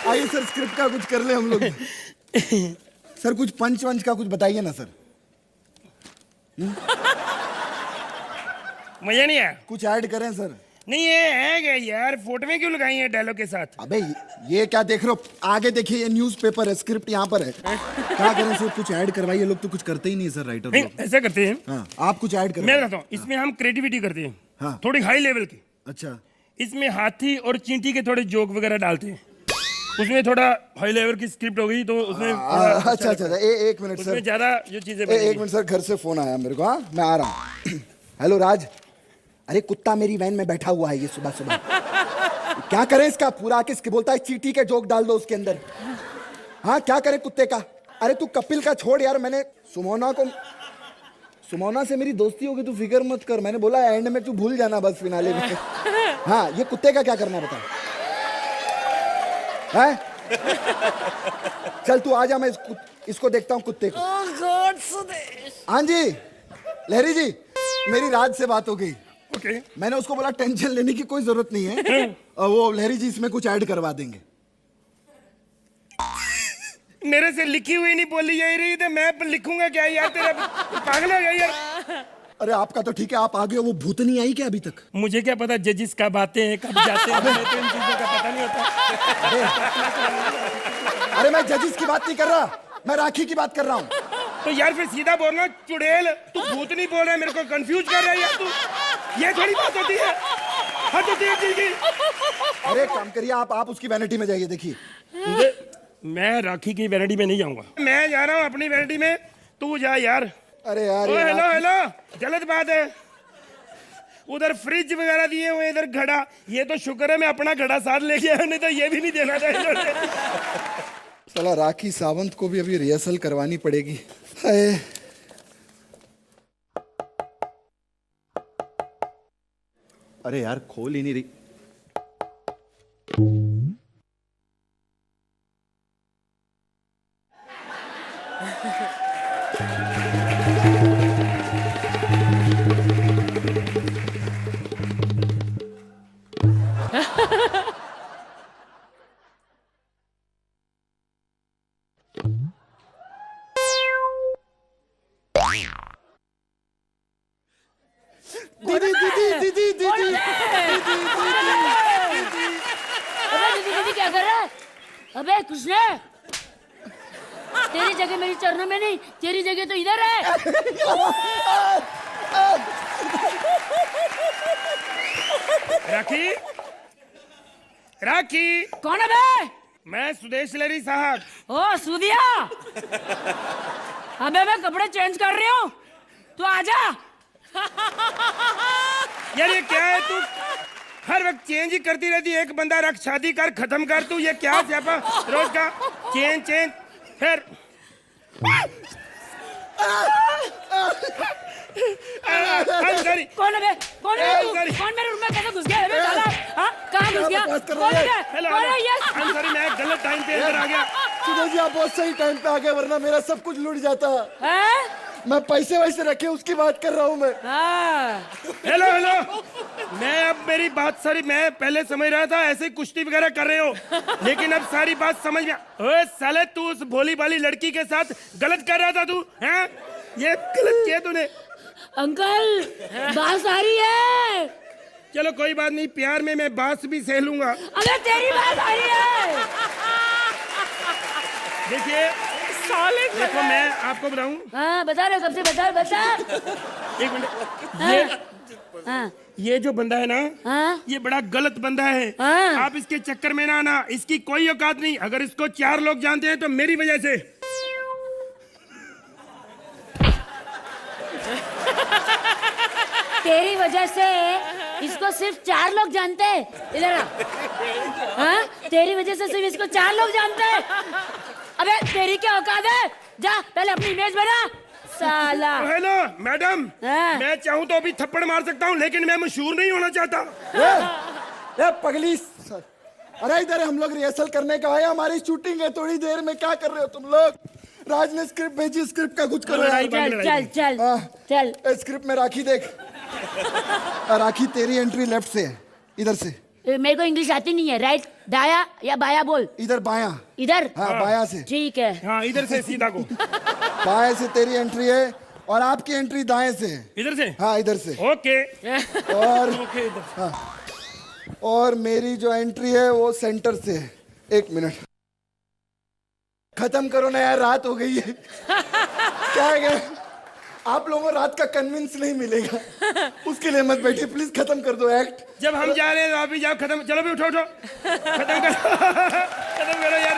S11: आइए सर स्क्रिप्ट का कुछ कर ले हम लोग। सर कुछ पंच वंच का कुछ बताइए ना सर।
S10: मजा नहीं आया?
S11: कुछ ऐड करें सर।
S10: नहीं ये है क्या यार, फोटोएं क्यों लगाई हैं डायलॉग के साथ?
S11: अबे ये क्या देख रहे हो, आगे देखिए ये न्यूज़पेपर है, स्क्रिप्ट यहाँ पर है। क्या करें सर, कुछ ऐड करवाइए, लोग तो कुछ करते ही नहीं सर राइटर लोग।
S10: ऐसा करते हैं।
S11: हाँ, आप कुछ ऐड करें।
S10: मैं बताता हूँ, इसमें हम क्रिएटिविटी करते हैं।
S11: हाँ।
S10: थोड़ी हाई लेवल की।
S11: अच्छा।
S10: इसमें हाथी और चींटी के थोड़े जोक वगैरह डालते हैं, उसमें थोड़ा हाई लेवल की स्क्रिप्ट हो गई तो उसमें
S11: अच्छा अच्छा एक मिनट सर,
S10: ज्यादा जो चीजें
S11: एक मिनट सर, घर से फोन आया मेरे को। हाँ मैं आ रहा हूँ। हेलो राज, अरे कुत्ता मेरी वैन में बैठा हुआ है ये सुबह सुबह। क्या करें इसका, पूरा आके इसके बोलता है चींटी के जोक डाल दो उसके अंदर। हाँ क्या करें कुत्ते का। अरे तू कपिल का छोड़ यार, मैंने सुमोना से मेरी दोस्ती होगी, तू फिक्र मत कर, मैंने बोला एंड में तू भूल जाना बस फिनाले में। हाँ ये कुत्ते का क्या करना बता। है चल तू आ जा, मैं इसको देखता हूँ कुत्ते को। हाँ जी लहरी जी, मेरी राज से बात हो गई।
S10: ओके।
S11: मैंने उसको बोला टेंशन लेने की कोई जरूरत नहीं है, वो लहरी जी इसमें कुछ ऐड करवा देंगे।
S10: मेरे से लिखी हुई नहीं बोली जा रही तो मैं लिखूंगा क्या यार, तेरा पागल हो गया यार।
S11: अरे आपका तो ठीक है, आप आ गए, वो भूत नहीं आई क्या अभी तक?
S10: मुझे क्या पता जजिस कब आते हैं कब जाते हैं, तो इन चीजों का पता नहीं होता।
S11: अरे मैं जजिस की बात नहीं कर रहा, मैं राखी की बात कर रहा हूँ।
S10: तो यार फिर सीधा बोलना चुड़ैल, तू भूत नहीं बोल रहा है, मेरे को कंफ्यूज कर रहा है यार तू, ये थोड़ी बात होती है, हद होती है चीज की।
S11: अरे काम करिए आप उसकी वैनिटी में जाइए, देखिए।
S10: मैं राखी की वैनिटी में नहीं जाऊंगा, मैं जा रहा हूँ अपनी वैनिटी में, तू जा यार।
S11: अरे यार
S10: हेलो गलत बात है, उधर फ्रिज वगैरह दिए हुए, इधर घड़ा, ये तो शुक्र है मैं अपना घड़ा साथ लेके आया, नहीं तो ये भी नहीं देना चाहिए।
S11: साला राखी सावंत को भी अभी रिहर्सल करवानी पड़ेगी। अरे यार खोल ही नहीं रही।
S12: दीदी क्या कर रहा है? अबे कुछ नहीं, तेरी जगह मेरी चरणों में नहीं, तेरी जगह तो इधर है।
S10: राखी राखी
S12: कौन है बे?
S10: मैं सुदेश लहरी साहब।
S12: ओ सूदिया, अबे मैं कपड़े चेंज कर रही हूँ, तू आजा।
S10: यार ये क्या है, तू हर वक्त चेंज ही करती रहती है, एक बंदा रख, शादी कर, खत्म कर, तू ये क्या स्यापा रोज का चेंज फिर।
S12: कौन है बे? कौन है तू? कौन मेरे रूम में कैसे घुस गया बे साला? हाँ कहाँ घुस गया? कौन है? कौन है ये?
S10: I'm sorry, मैं गलत टाइम पे अंदर आ गया।
S11: सुदेश जी आप बहुत सही टाइम पे आ गए, वरना मेरा सब कुछ लूट जाता।
S12: हैं?
S11: मैं पैसे वैसे रखे उसकी बात कर रहा हूँ मैं।
S10: हेलो मैं अब मेरी बात सारी, मैं पहले समझ रहा था ऐसे कुश्ती वगैरह कर रहे हो, लेकिन अब सारी बात समझ में। ओए साले, तू उस भोली वाली लड़की के साथ गलत कर रहा था तू, हैं? ये गलत किया तूने।
S12: अंकल बात आ रही है।
S10: चलो कोई बात नहीं, प्यार में मैं बांस भी सह लूंगा।
S12: अगर तेरी बात आ रही है।
S10: देखिए देखो, मैं आपको बताऊं।
S12: हाँ बता रहे, कब से बता।
S10: एक मिनट, ये जो बंदा है ना, ये बड़ा गलत बंदा है। आप इसके चक्कर में ना आना, इसकी कोई औकात नहीं। अगर इसको 4 लोग जानते हैं तो मेरी वजह से।
S12: तेरी वजह से इसको सिर्फ 4 लोग जानते हैं। इधर आ। हाँ, तेरी वजह से सिर्फ इसको 4 लोग जानते हैं। अबे तेरी क्या औकात है? जा पहले अपनी इमेज बना साला।
S10: हेलो मैडम, मैं चाहूँ तो अभी थप्पड़ मार सकता हूँ, लेकिन मैं मशहूर नहीं होना चाहता।
S11: ए पगली, अरे इधर हम लोग रिहर्सल करने का आए, हमारी शूटिंग है थोड़ी देर में। क्या कर रहे हो तुम लोग? राज ने स्क्रिप्ट भेजी, स्क्रिप्ट का कुछ करो यार।
S12: चल
S11: स्क्रिप्ट में राखी देख। राखी तेरी एंट्री लेफ्ट से है, इधर से।
S12: मेरे को इंग्लिश आती नहीं है। राइट दाया या बाया बोल।
S11: इधर बाया।
S12: इधर?
S11: हाँ बाया से।
S12: ठीक है।
S10: हाँ इधर से सीधा को।
S11: बाएं से तेरी एंट्री है और आपकी एंट्री दाएं से है।
S10: इधर से?
S11: हाँ इधर से।
S10: ओके।
S11: और
S10: ओके
S11: हाँ, और मेरी जो एंट्री है वो सेंटर से है। 1 मिनट, खत्म करो ना यार, रात हो गई है। क्या है, आप लोगों को रात का कन्विंस नहीं मिलेगा, उसके लिए मत बैठिए प्लीज, खत्म कर दो एक्ट।
S10: जब हम जा रहे हैं तो आप भी जाओ, खत्म। चलो भी उठो खत्म करो। खत्म करो यार।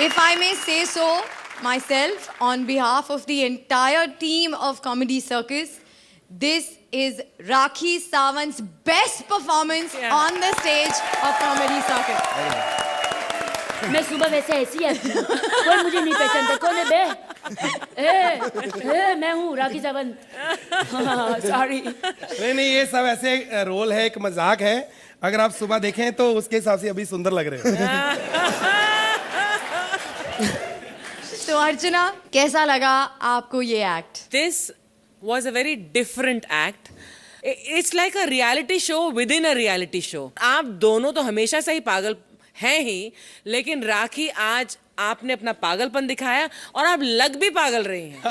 S1: If I may say so myself, on behalf of the entire team of Comedy Circus, this is Rakhi Sawant's best performance on the stage of Comedy Circus.
S12: मैं सुबह वैसे ऐसी है, कोई मुझे नहीं पहचानता। कौन है बे? मैं हूँ राखी सावंत। सॉरी।
S10: नहीं, ये सब ऐसे रोल है, एक मजाक है। अगर आप सुबह देखें तो उसके हिसाब से अभी सुंदर लग रहे हो।
S1: तो अर्चना, कैसा लगा आपको ये act?
S3: This was a very different act. It's like a reality show within a reality show. आप दोनों तो हमेशा से ही पागल हैं ही, लेकिन राखी आज आपने अपना पागलपन दिखाया और आप लग भी पागल रही हैं।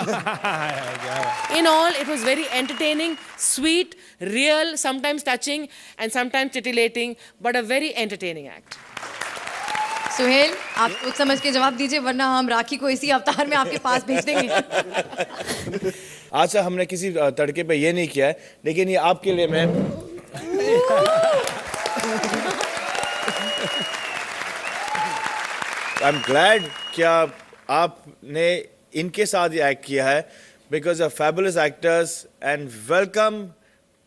S3: In all, it was very entertaining, sweet, real, sometimes touching and sometimes titillating, but a very entertaining act.
S1: Suhail, आप कुछ समझ के जवाब दीजिए, वरना हम राखी को इसी अवतार में आपके पास भेज देंगे।
S6: आज तक हमने किसी तड़के पे ये नहीं किया है, लेकिन ये आपके लिए मैं आई एम ग्लैड क्या आपने इनके साथ ये एक्ट किया है, because of fabulous actors and welcome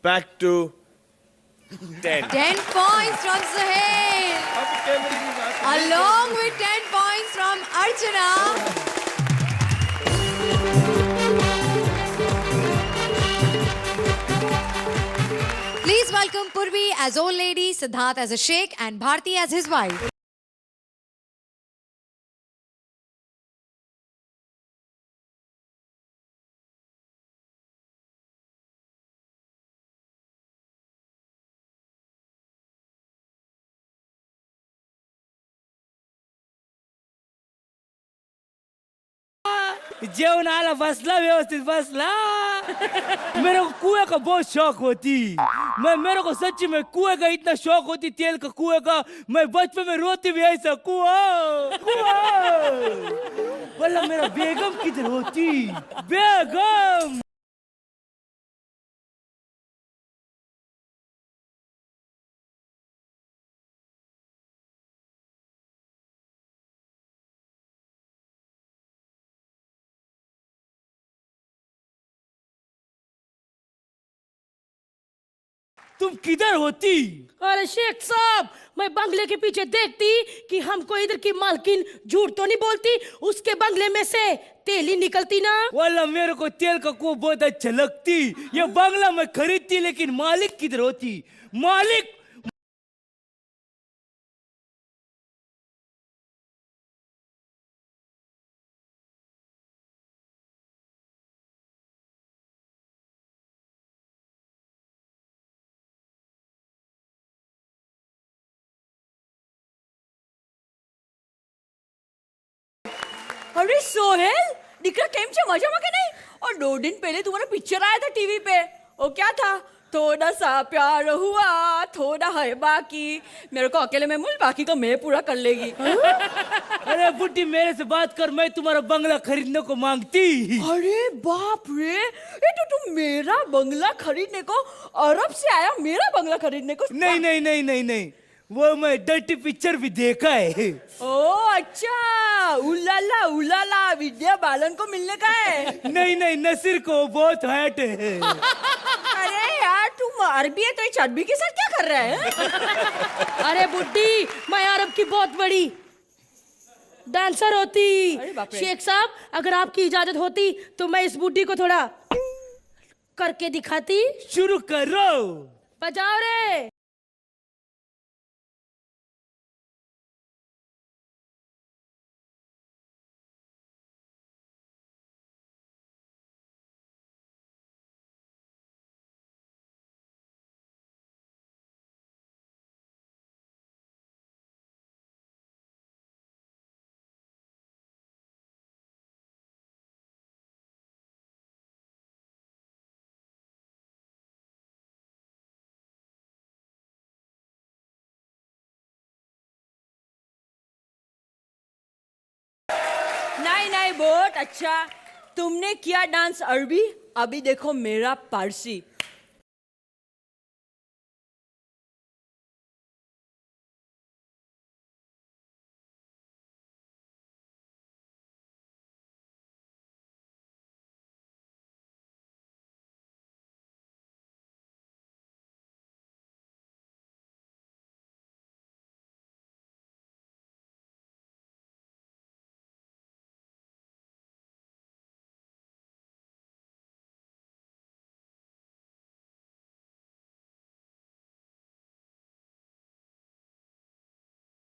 S6: back to
S1: 10 points from Suhail, along with 10 points from Archana. Please welcome Purvi as old lady, Siddharth as a sheikh, and Bharti as his wife.
S13: जेवण आला, बसला व्यवस्थित बसला। मेरे को कुएं का बहुत शौक होती। मेरे को सच्ची में कुएं का इतना शौक होती, तेल का कुएं का। मैं बचपन में रोती भी ऐसा, कुआं कुआं। बोला मेरा बेगम किधर होती? बेगम। तुम किधर होती?
S12: अरे शेख साहब, मैं बंगले के पीछे देखती कि हमको इधर की मालकिन झूठ तो नहीं बोलती, उसके बंगले में से तेल ही निकलती ना।
S13: वाला मेरे को तेल का कुआं बहुत अच्छा लगती। ये बंगला मैं खरीदती, लेकिन मालिक किधर होती? मालिक
S12: अरे सोहेल દીકરા કેમ છે મજામાં કે નહીં? और 2 दिन पहले तुम्हारा पिक्चर आया था टीवी पे, वो क्या था? थोड़ा सा प्यार हुआ थोड़ा है बाकी, मेरे को अकेले में मूल बाकी का मैं पूरा कर लेगी।
S13: अरे बुड्ढी मेरे से बात कर, मैं तुम्हारा बंगला खरीदने को मांगती।
S12: अरे बाप रे, ये तो तुम मेरा बंगला खरीदने को अरब से आया, मेरा बंगला खरीदने को?
S13: नहीं नहीं नहीं नहीं नहीं, वो मैं डर्टी पिक्चर भी देखा है।
S12: ओ अच्छा, उलाला विद्या बालन को मिलने का है?
S13: नहीं नहीं, नसीर को, बहुत हट है।
S12: अरे यार तुम अरबी है तो ये चरबी के साथ क्या कर रहा है?
S14: अरे बुड्ढी, मैं अरब की बहुत बड़ी डांसर होती। शेख साहब, अगर आपकी इजाजत होती तो मैं इस बुड्ढी को थोड़ा करके दिखाती।
S13: शुरू करो,
S14: बजाओ रे।
S12: नहीं बहुत अच्छा, तुमने किया डांस अरबी, अभी देखो मेरा पारसी।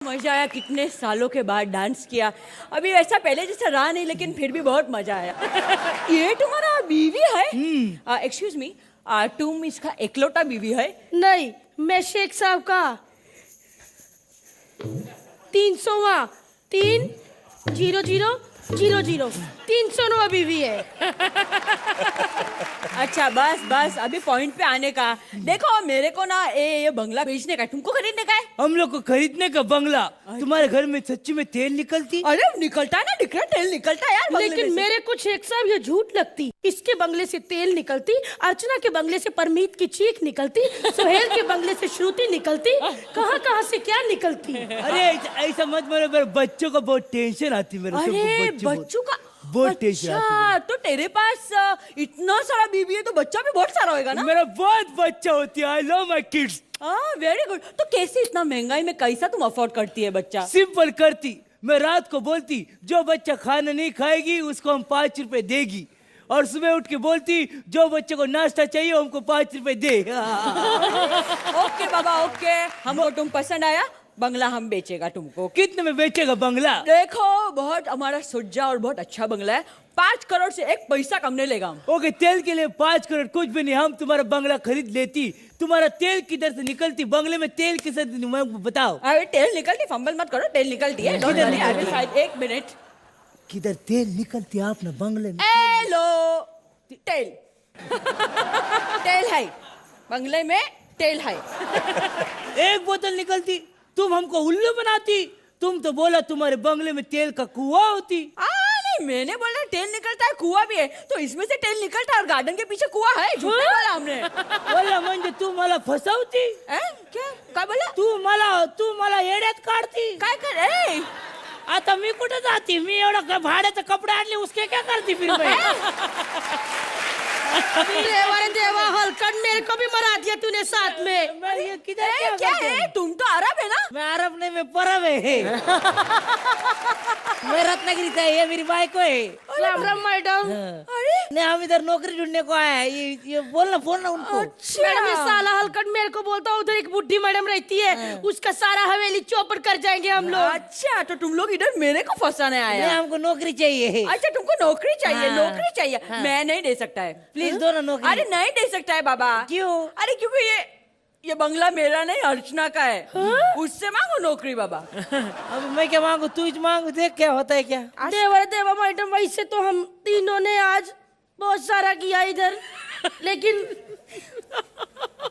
S12: मजा आया, कितने सालों के बाद डांस किया। अभी ऐसा पहले जैसा रहा नहीं, लेकिन फिर भी बहुत मजा आया। ये तुम्हारा बीवी है? एक्सक्यूज मी, तुम इसका एकलौता बीवी है?
S14: नहीं, मैं शेख साहब का 300वां 300 बीवी है।
S12: अच्छा बस अभी पॉइंट पे आने का। देखो मेरे को ना ये बंगला बेचने का, तुमको खरीदने का है?
S13: हम लोग को खरीदने का बंगला। तुम्हारे घर में सच्ची में तेल निकलती?
S12: अरे निकलता है ना, दिख रहा तेल निकलता है यार।
S14: लेकिन मेरे को शेख साहब ये झूठ लगती। इसके बंगले से तेल निकलती, अर्चना के बंगले से परमीत की चीख निकलती, सोहेल के बंगले से श्रुति निकलती, कहाँ से क्या निकलती।
S13: अरे ऐसा मत बोलो, मेरे बच्चों को बहुत टेंशन आती। मेरे
S12: अरे बच्चों का
S13: बहुत टेंशन
S12: आती। तो तेरे पास इतना सारा बीबी है तो बच्चा भी बहुत सारा होगा ना?
S13: मेरा बहुत बच्चा होती है। I love my kids.
S12: Very good. तो कैसे इतना महंगाई में कैसा तुम अफोर्ड करती है बच्चा?
S13: सिंपल करती, मैं रात को बोलती जो बच्चा खाना नहीं खाएगी उसको हम 5 रुपए देगी, और सुबह उठ के बोलती जो बच्चे को नाश्ता चाहिए हमको 5 रुपए दे।
S12: ओके बाबा ओके, हमको तुम पसंद आया, बंगला हम बेचेगा तुमको।
S13: कितने में बेचेगा बंगला?
S12: देखो बहुत हमारा सुज्जा और बहुत अच्छा बंगला है, 5 करोड़ से 1 पैसा कम नहीं लेगा हम।
S13: ओके, तेल के लिए 5 करोड़ कुछ भी नहीं, हम तुम्हारा बंगला खरीद लेती। तुम्हारा तेल किधर से निकलती? बंगले में तेल किधर से बताओ?
S12: अरे तेल निकलती, फंबल मत करो, तेल निकलती है। एक मिनट,
S13: किधर तेल निकलती आप ना बंगले में?
S12: हेलो, तेल तेल है बंगले में, तेल है।
S13: 1 बोतल निकलती, तुम हमको उल्लू बनाती। तुम तो बोला तुम्हारे बंगले में तेल का कुआं होती।
S12: नहीं, मैंने बोला तेल निकलता है, कुआं भी है, तो इसमें से तेल निकलता है और गार्डन के पीछे कुआं है। झूठ बोला हमने।
S13: बोला म्हणजे तू मला फसवती?
S12: क्या बोला?
S13: तू मला येड्यात काढती?
S12: काय कर?
S13: आता मी कुठे जाती? मी एवढा भाड्याचा कपडे आणले, उसके क्या करती फिर मैं?
S14: देवा हलकट, मेरे को भी मरा दिया तूने साथ में।
S13: ये किधर
S12: क्या है? तुम तो अरब है ना?
S13: मैं अरब नहीं, मैं परब है। मैं रत्नागिरी से, ये मेरी बाइक है।
S14: राम राम मैडम।
S13: नहीं, हम इधर नौकरी ढूंढने को आए हैं। ये बोलना फोन ना उनको।
S14: मैडम ये साला हलकट मेरे को बोलता है, उधर एक बुढ़ी मैडम रहती है, उसका सारा हवेली चौपट कर जाएंगे हम लोग।
S12: अच्छा, तो तुम लोग इधर मेरे को फंसाने आए?
S13: हमको नौकरी चाहिए।
S12: अच्छा तुमको नौकरी चाहिए? नौकरी चाहिए? मैं नहीं दे सकता है,
S13: प्लीज दो ना नौकरी।
S12: अरे नहीं दे सकता है बाबा।
S13: क्यों?
S12: अरे क्योंकि ये ये बंगला मेरा नहीं अर्चना का है। उससे मांगो नौकरी बाबा।
S13: अब मैं क्या मांगू, तू ही मांग, देख क्या होता है क्या।
S14: देवा मैडम, वैसे तो हम तीनों ने आज बहुत सारा किया इधर, लेकिन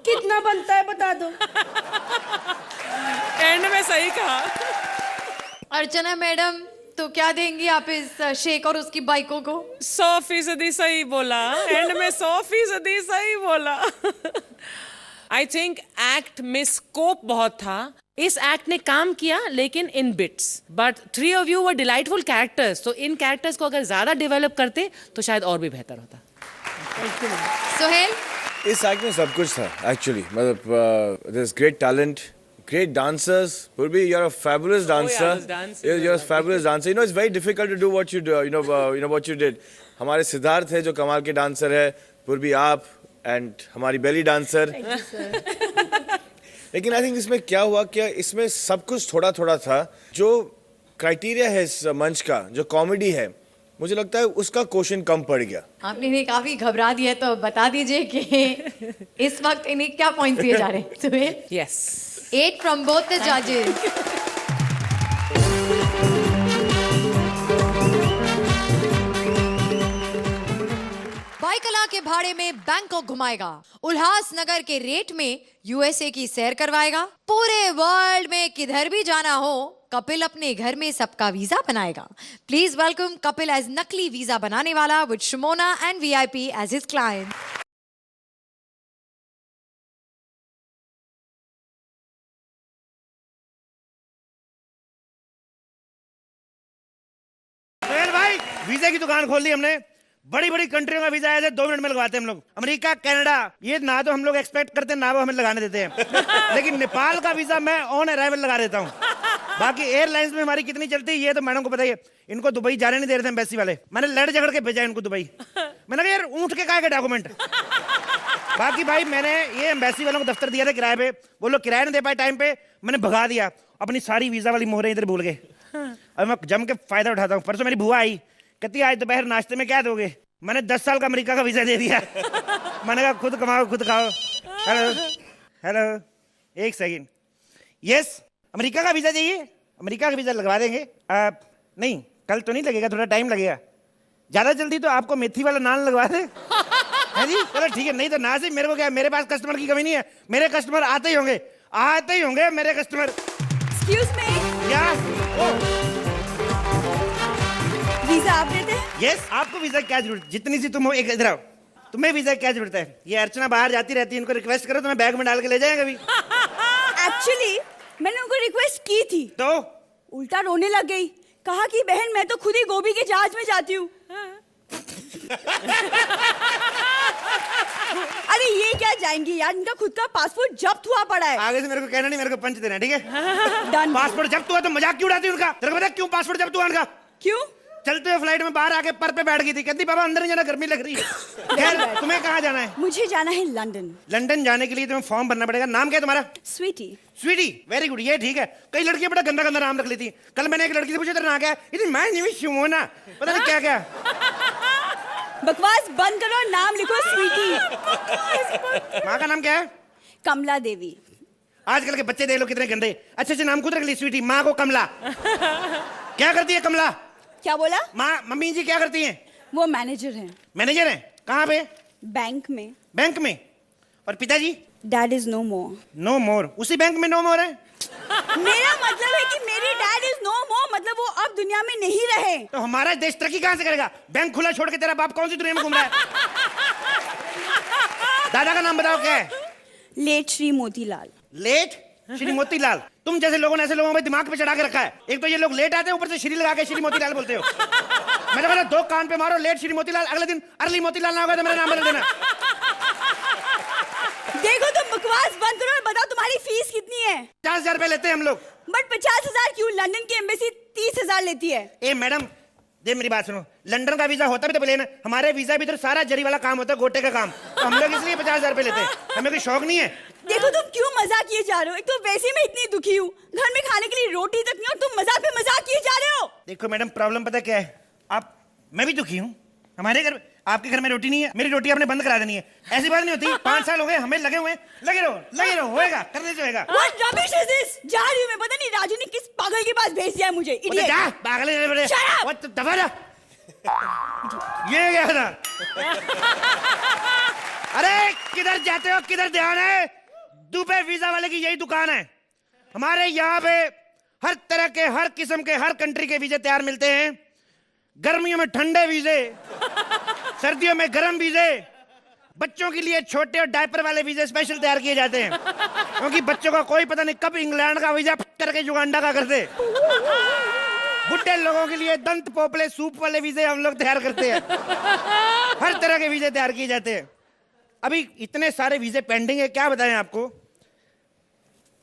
S14: कितना बनता है बता दो।
S3: एंड में सही कहा।
S1: अर्चना मैडम, तो क्या देंगी आप इस शेख और उसकी बाइकों को?
S3: 100% सही बोला। एंड में 100% सही बोला। आई थिंक एक्ट में स्कोप बहुत था। इस एक्ट ने काम किया लेकिन in bits, but 3 of you were delightful characters. तो इन कैरेक्टर्स को अगर ज्यादा डेवलप करते तो शायद और भी बेहतर होता।
S1: सोहेल,
S6: इस एक्ट में सब कुछ था एक्चुअली। मतलब there is great talent, great dancers. Purvi, you're a fabulous dancer. You're a fabulous dancer. You know, it's very difficult to do what you do. You know what you did. हमारे सिद्धार्थ है जो कमाल के dancer है, पूर्वी आप and हमारी बेली dancer. लेकिन आई थिंक इसमें क्या हुआ, क्या इसमें सब कुछ थोड़ा थोड़ा था। जो क्राइटेरिया है इस मंच का, जो कॉमेडी है, मुझे लगता है उसका क्वेश्चन कम पड़ गया।
S1: आपने इन्हें काफी घबरा दिया, तो बता दीजिए कि इस वक्त इन्हें क्या पॉइंट दिए जा रहे हैं। Suhail?
S3: Yes.
S1: 8 from both the judges. Byculla के भाड़े में बैंकॉक घुमाएगा, उल्लासनगर के रेट में यूएसए की सैर करवाएगा, पूरे वर्ल्ड में किधर भी जाना हो कपिल अपने घर में सबका वीजा बनाएगा। प्लीज वेलकम कपिल एज नकली वीजा बनाने वाला with Shimona and VIP as his client.
S10: भाई, वीजा की दुकान खोल ली हमने। बड़ी बड़ी कंट्रियों का वीजा है 2 मिनट में लगवाते हैं हम लोग। अमेरिका, कनाडा, ये ना तो हम लोग एक्सपेक्ट करते हैं ना वो हमें लगाने देते हैं। लेकिन नेपाल का वीजा मैं ऑन अराइवल लगा देता हूँ। बाकी एयरलाइंस में हमारी कितनी चलती है ये तो मैडम को पता ही है। इनको दुबई जाने नहीं दे रहे थे एम्बेसी वाले, मैंने लड़ झगड़ के भेजा इनको दुबई। मैंने कहा यार ऊँट के काय के डॉक्यूमेंट। बाकी भाई मैंने ये एम्बेसी वालों को दफ्तर दिया था किराए पे, वो लोग किराया नहीं दे पाए टाइम पे, मैंने भगा दिया। अपनी सारी वीजा वाली मोहरें इधर भूल गए। अब मैं जम के फायदा उठाता हूँ। परसों मेरी बुआ आई, कहती आज दोपहर नाश्ते में क्या दोगे? मैंने 10 साल का अमेरिका का वीजा दे दिया। मैंने कहा खुद कमाओ खुद खाओ। हेलो, एक सेकंड। यस, अमेरिका का वीजा चाहिए? अमेरिका का वीजा लगवा देंगे। नहीं, कल तो नहीं लगेगा, थोड़ा टाइम लगेगा। ज्यादा जल्दी तो आपको मेथी वाला नान लगवा दे। है जी, चलो ठीक है। नहीं तो ना से मेरे को क्या, मेरे पास कस्टमर की कमी नहीं है। मेरे कस्टमर आते ही होंगे मेरे कस्टमर।
S5: एक्सक्यूज मी,
S10: क्या?
S5: वीजा आप देते हैं?
S10: यस, आपको वीजा क्या जरूरत, जितनी सी तुम हो। एक इधर आओ, तुम्हें वीजा क्या जरूरत है? ये अर्चना बाहर जाती रहती है, इनको रिक्वेस्ट करो तो मैं बैग में डाल के ले जाएगा कभी।
S5: एक्चुअली मैंने उनको रिक्वेस्ट की थी
S10: तो
S5: उल्टा रोने लग गई। कहा कि बहन मैं तो खुद ही गोभी के जहाज में जाती हूँ। अरे ये क्या जाएंगी यार, इनका खुद का पासपोर्ट जब्त हुआ पड़ा है।
S10: आगे से मेरे को कहना नहीं, मेरे को पंच देना, ठीक है? डन। पासपोर्ट जब्त हुआ तो मजाक क्यों उड़ाती है उनका? तेरे को पता क्यों पासपोर्ट जब्त हुआ उनका?
S5: क्यों?
S10: चलते हुए फ्लाइट में बाहर आके पर पे बैठ गई थी, कहती पापा अंदर नहीं जाना, गर्मी लग रही है। खैर, तुम्हें कहाँ जाना है?
S5: मुझे जाना है लंदन।
S10: लंदन जाने के लिए तुम्हें फॉर्म भरना पड़ेगा। नाम क्या है तुम्हारा?
S5: स्वीटी।
S10: स्वीटी, वेरी गुड, ये ठीक है। कई लड़कियां बड़ा गंदा गंदा नाम रख लेती हैं। कल मैंने एक लड़की से पूछा तेरा नाम क्या है? इतनी मैं नहीं शिमोना, पता नहीं क्या क्या।
S5: बकवास बंद करो, नाम लिखो स्वीटी।
S10: माँ का नाम क्या है?
S5: कमला देवी।
S10: आजकल के बच्चे देख लो कितने गंदे, अच्छे अच्छे नाम खुद रख ली। स्वीटी, माँ को कमला। क्या करती है कमला?
S5: क्या बोला?
S10: माँ, मम्मी जी क्या करती हैं?
S5: वो मैनेजर हैं।
S10: मैनेजर हैं? कहाँ पे?
S5: बैंक में।
S10: बैंक में? और पिताजी?
S5: Dad is no more.
S10: No more? उसी बैंक में नो मोर है?
S5: मेरा मतलब है कि मेरी डैड इज नो मोर, मतलब वो अब दुनिया में नहीं रहे।
S10: तो हमारा देश तरक्की कहाँ से करेगा? बैंक खुला छोड़ के तेरा बाप कौन सी दुनिया में घूम रहा है? दादा का नाम बताओ क्या है?
S5: लेट श्री मोतीलाल।
S10: लेट श्री मोतीलाल? तुम जैसे लोगों ने ऐसे लोगों में दिमाग पे चढ़ा के रखा है। एक तो ये लोग लेट आते हैं, ऊपर से श्री लगा के श्री मोतीलाल बोलते हो। मैंने बोला 2 कान पे मारो, लेट श्री मोतीलाल, अगले दिन अर्ली मोतीलाल ना होगा तो मेरा नाम बदल देना।
S5: देखो तुम बकवास बंद करो और बताओ तुम्हारी फीस कितनी है?
S10: 50,000 रुपए लेते हैं हम लोग।
S5: बट 50,000 क्यों? लंदन की एम्बेसी 30,000 लेती है।
S10: ए मैडम, दे मेरी बात सुनो, लंदन का वीजा होता भी तो प्लेन, हमारे वीजा भी तो सारा जरी वाला काम होता है, गोटे का काम। तो हम लोग इसलिए 50,000 रुपए लेते हैं, हमें कोई शौक नहीं है।
S5: देखो तुम क्यों मजाक किए जा रहे हो? एक तो वैसे ही मैं इतनी दुखी हूँ, घर में खाने के लिए रोटी तक नहीं और तुम मजाक पे मजाक किए जा रहे हो।
S10: देखो मैडम, प्रॉब्लम पता क्या है? आप, मैं भी दुखी हूँ। हमारे घर
S15: आपके घर में रोटी नहीं है, मेरी रोटी आपने बंद करा देनी है। ऐसी बात नहीं होती। 5 साल हो गए हमें लगे हुए, लगे रहो, होएगा, करने से होएगा।
S16: What rubbish is this? जा रही हूँ मैं, पता नहीं राजू ने किस पागल के पास भेज दिया है मुझे। Idiot.
S15: जा, पागल है बड़े।
S16: Shut up.
S15: वो दबा जा। ये क्या था? अरे किधर जाते हो, किधर ध्यान है? दुबई वीजा वाले की यही दुकान है। हमारे यहाँ पे हर तरह के, हर किस्म के, हर कंट्री के वीजे तैयार मिलते हैं। गर्मियों में ठंडे वीजे, सर्दियों में गर्म वीजे, बच्चों के लिए छोटे और डायपर वाले वीजे स्पेशल तैयार किए जाते हैं, क्योंकि बच्चों का कोई पता नहीं कब इंग्लैंड का वीजा करके युगांडा का करते। बुढ़े लोगों के लिए दंत पोपले सूप वाले वीजे हम लोग तैयार करते हैं। हर तरह के वीजे तैयार किए जाते हैं। अभी इतने सारे वीजे पेंडिंग है, क्या बताएं आपको।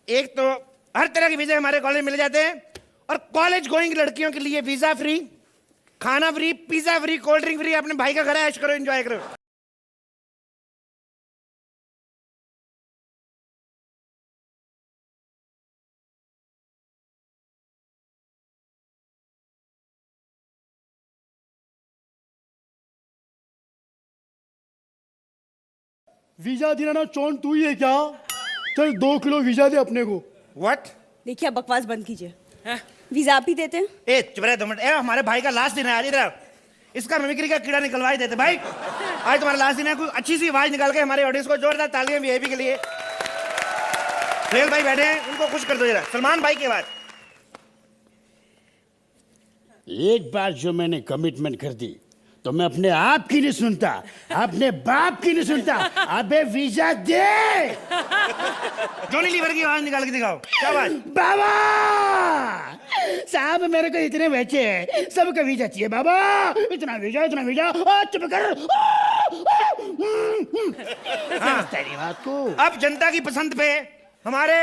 S15: एक तो हर तरह के वीजे हमारे कॉलेज मिल जाते हैं, और कॉलेज गोइंग लड़कियों के लिए वीजा फ्री, खाना free, pizza free, cold drink free. अपने भाई का घर है, ऐश करो, एंजॉय करो।
S17: वीजा दिलाना चौन तू ही है क्या? चल 2 किलो वीजा दे अपने को।
S15: व्हाट?
S16: देखिए अब बकवास बंद कीजिए। वीजा आप ही देते हैं?
S15: ए चुप रहे 2 मिनट। हमारे भाई का लास्ट दिन है, इधर इसका मिमिक्री का कीड़ा निकलवा ही देते भाई। आज तुम्हारा लास्ट दिन है, कोई अच्छी सी आवाज निकाल के हमारे ऑडियंस को जोरदार तालियां वीआईपी के लिए। सुहेल भाई बैठे हैं, उनको खुश कर दो जरा। सलमान भाई की आवाज।
S18: एक बार जो मैंने कमिटमेंट कर दी तो मैं अपने आप की नहीं सुनता, अपने बाप की नहीं सुनता। अबे वीजा दे।
S15: जॉनी लीवर की आवाज निकाल के दिखाओ। क्या बात?
S18: बाबा साहब मेरे को इतने बच्चे हैं, सबका वीजा चाहिए बाबा। इतना वीजा, इतना वीजा। चुप कर।
S15: हाँ,
S18: तेरी बात को।
S15: अब जनता की पसंद पे हमारे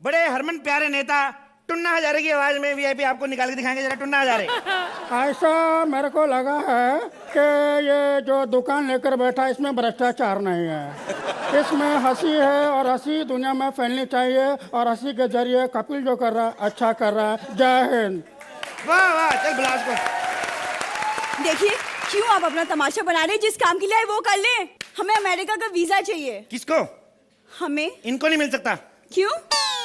S15: बड़े हरमन प्यारे नेता टुन्ना हजारे की आवाज में वीआईपी आपको निकाल के दिखाएंगे। जरा टुन्ना हजारे।
S17: ऐसा मेरे को लगा है कि ये जो दुकान लेकर बैठा है इसमें भ्रष्टाचार नहीं है, इसमें हंसी है, और हंसी दुनिया में फैलनी चाहिए, और हंसी के जरिए कपिल जो कर रहा है अच्छा कर रहा है। जय हिंद।
S15: वाह वाह, चल बुला उसको।
S16: देखिए क्यों आप अपना तमाशा बना रहे हैं? जिस काम के लिए आए वो कर लें। हमें अमेरिका का वीजा चाहिए।
S15: किसको?
S16: हमें।
S15: इनको नहीं मिल सकता।
S16: क्यों?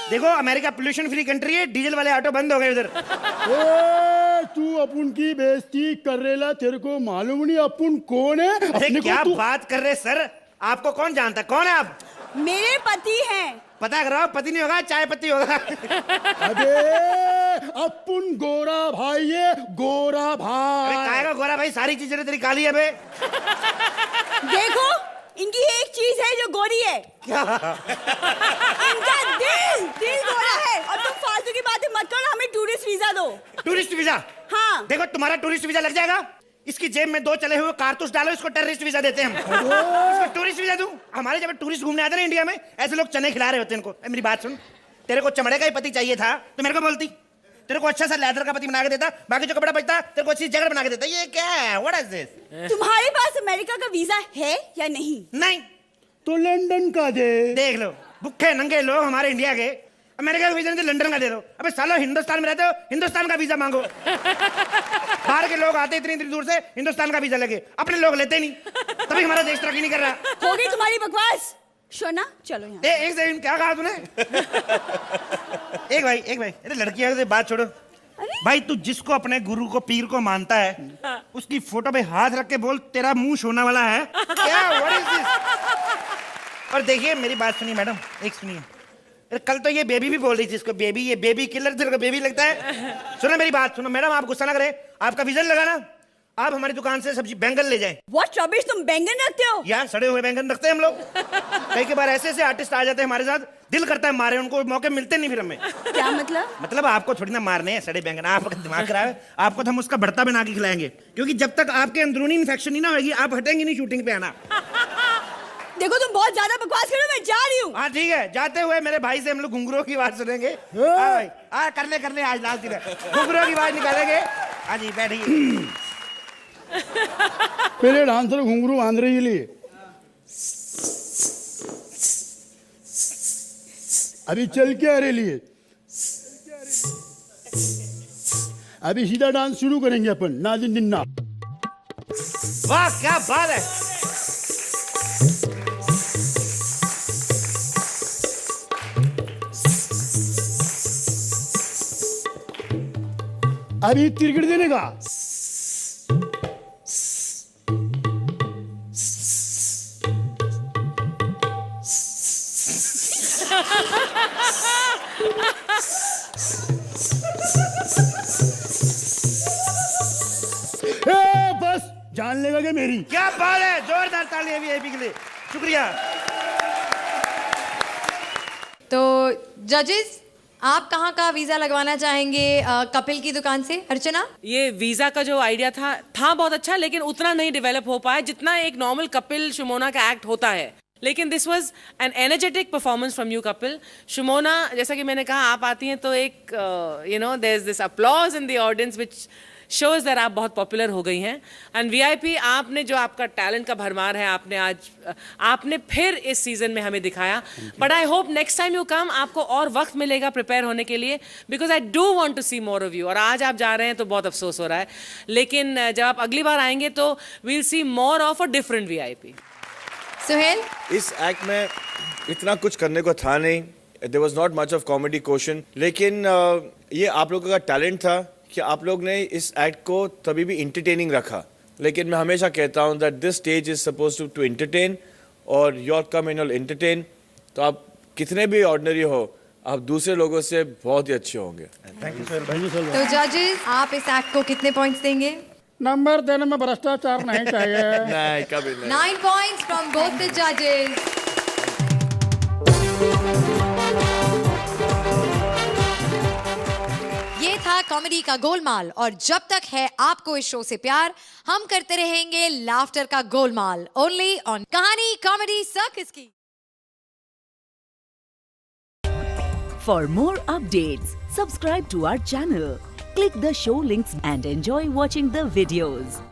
S15: देखो अमेरिका पोल्यूशन फ्री कंट्री है, डीजल वाले ऑटो बंद हो गए उधर।
S17: तू अपन की बेइज्जती कर रेला, तेरे को मालूम नहीं अपन कौन है?
S15: अरे क्या बात कर रहे सर, आपको कौन जानता? कौन है आप?
S16: मेरे पति हैं।
S15: पता करो, पति नहीं होगा, चाय पत्ती होगा।
S17: अबे अपन गोरा भाई है, गोरा भाई।
S15: अरे काहे का गोरा भाई, सारी चीजें तेरी काली है बे।
S16: देखो इनकी एक चीज है जो गोरी है।
S15: क्या?
S16: इनका दिल गोरा है। और तुम फालतू की बातें मत करो, हमें टूरिस्ट वीजा दो।
S15: Tourist visa?
S16: हाँ।
S15: देखो तुम्हारा टूरिस्ट वीजा लग जाएगा, इसकी जेब में 2 चले हुए कारतूस डालो, इसको टेररिस्ट वीजा देते हैं हम। इसको टूरिस्ट वीजा दूं? हमारे जब टूरिस्ट घूमने आते हैं इंडिया में, ऐसे लोग चने खिला रहे होते हैं इनको। मेरी बात सुन, तेरे को चमड़े का ही पति चाहिए था तो मेरे को बोलती, तेरे को अच्छा सा लेदर का पति बना के देता, बाकी जो कपड़ा बचता तेरे को अच्छी जगह बना के देता। ये क्या है? What is this?
S16: तुम्हारे पास अमेरिका का वीजा है या नहीं?
S15: नहीं।
S17: तो लंदन का दे।
S15: देख लो भुक्खे नंगे लोग हमारे इंडिया के, अमेरिका का वीजा नहीं तो लंदन का दे दो। अबे सालो हिंदुस्तान में रहते हो, हिंदुस्तान का वीजा मांगो। बाहर के लोग आते इतनी दूर से, हिंदुस्तान का वीजा लगे, अपने लोग लेते नहीं, तभी हमारा देश तरक्की नहीं कर रहा।
S16: होगी तुम्हारी बकवास। शोना चलो यहाँ।
S15: एक सेकंड, क्या कहा तूने? एक भाई, अरे लड़कियां से बात छोड़ो। भाई तू जिसको अपने गुरु को, पीर को मानता है, उसकी फोटो पे हाथ रख के बोल तेरा मुंह सोना वाला है क्या? What is this? और देखिए मेरी बात सुनिए मैडम, एक सुनिए। अरे कल तो ये बेबी भी बोल रही थी, इसको बेबी, ये बेबी किलर, तेरे को बेबी लगता है? सुनो मेरी बात सुनो मैडम, आप गुस्सा ना करें, आपका विजन लगा ना, आप हमारी दुकान से सब्जी बैंगन ले जाएं।
S16: What rubbish, तुम बैंगन रखते हो?
S15: यार सड़े हुए बैंगन रखते हैं हम लोग। कई बार ऐसे आर्टिस्ट आ जाते हैं हमारे साथ, दिल करता है मारे उनको, मौके मिलते नहीं फिर हमें।
S16: क्या मतलब?
S15: मतलब आपको थोड़ी ना मारने हैं सड़े बैंगन, आपका दिमाग खराब है, आपको तो हम उसका भरता बना के खिलाएंगे, क्योंकि जब तक आपके अंदरूनी इन्फेक्शन नहीं ना होगी आप हटेंगे नहीं शूटिंग पे आना।
S16: देखो तुम बहुत ज्यादा बकवास कर रहे हो, मैं जा रही हूँ।
S15: हाँ ठीक है, जाते हुए मेरे भाई से हम लोग घुंघरू की आवाज सुनेंगे। हाँ भाई, हाँ कर ले आज लास्ट दिन है, घुंघरू की आवाज निकालेंगे। हाँ जी बैठिए।
S17: पहले डांसर घुंघरू बांध रही लिए, अभी चल के आ रहे लिए, अभी सीधा डांस शुरू करेंगे अपन, ना दिन दिन ना।
S15: वाह क्या बात है।
S18: अभी तिरकड़ देने का। बस जान लेगा क्या मेरी।
S15: क्या बात है, जोरदार तालियां वीआईपी के लिए, शुक्रिया।
S1: तो जजेस, आप कहाँ का वीजा लगवाना चाहेंगे कपिल की दुकान से? अर्चना?
S3: ये वीजा का जो आइडिया था बहुत अच्छा, लेकिन उतना नहीं डेवलप हो पाया जितना एक नॉर्मल कपिल शुमोना का एक्ट होता है। लेकिन this was an energetic performance from you Kapil. Shumona, जैसा कि मैंने कहा, आप आती हैं तो एक you know there is this applause in the audience which shows that आप बहुत पॉपुलर हो गई हैं। एंड वीआईपी, आपने जो आपका टैलेंट का भरमार है, आपने फिर इस सीजन में हमें दिखाया। But I hope next time you come आपको और वक्त मिलेगा प्रिपेयर होने के लिए, because I do want to see more of you. और आज आप जा रहे हैं तो बहुत अफसोस हो रहा है, लेकिन जब आप अगली बार आएंगे तो we will see more of a different VIP.
S1: Suhel?
S6: इस एक्ट में इतना कुछ करने को था नहीं, there was not much of comedy question, लेकिन ये आप लोगों का टैलेंट था कि आप लोग ने इस एक्ट को तभी भी इंटरटेनिंग रखा। लेकिन मैं हमेशा कहता हूँ that this stage is suppose to entertain, और your come and all entertain. तो आप कितने भी ऑर्डिनरी हो, आप दूसरे लोगों से बहुत ही अच्छे होंगे।
S15: Thank you sir.
S1: तो जजेस, आप इस एक्ट को कितने पॉइंट्स देंगे?
S17: नंबर देने में भ्रष्टाचार नहीं चाहिए।
S6: नहीं, कभी नहीं।
S1: 9 points from both the judges. ये था कॉमेडी का गोलमाल, और जब तक है आपको इस शो से प्यार, हम करते रहेंगे लाफ्टर का गोलमाल, ओनली ऑन कहानी कॉमेडी सर्कस की।
S19: For more updates, subscribe to our channel, click the show links and enjoy watching the videos.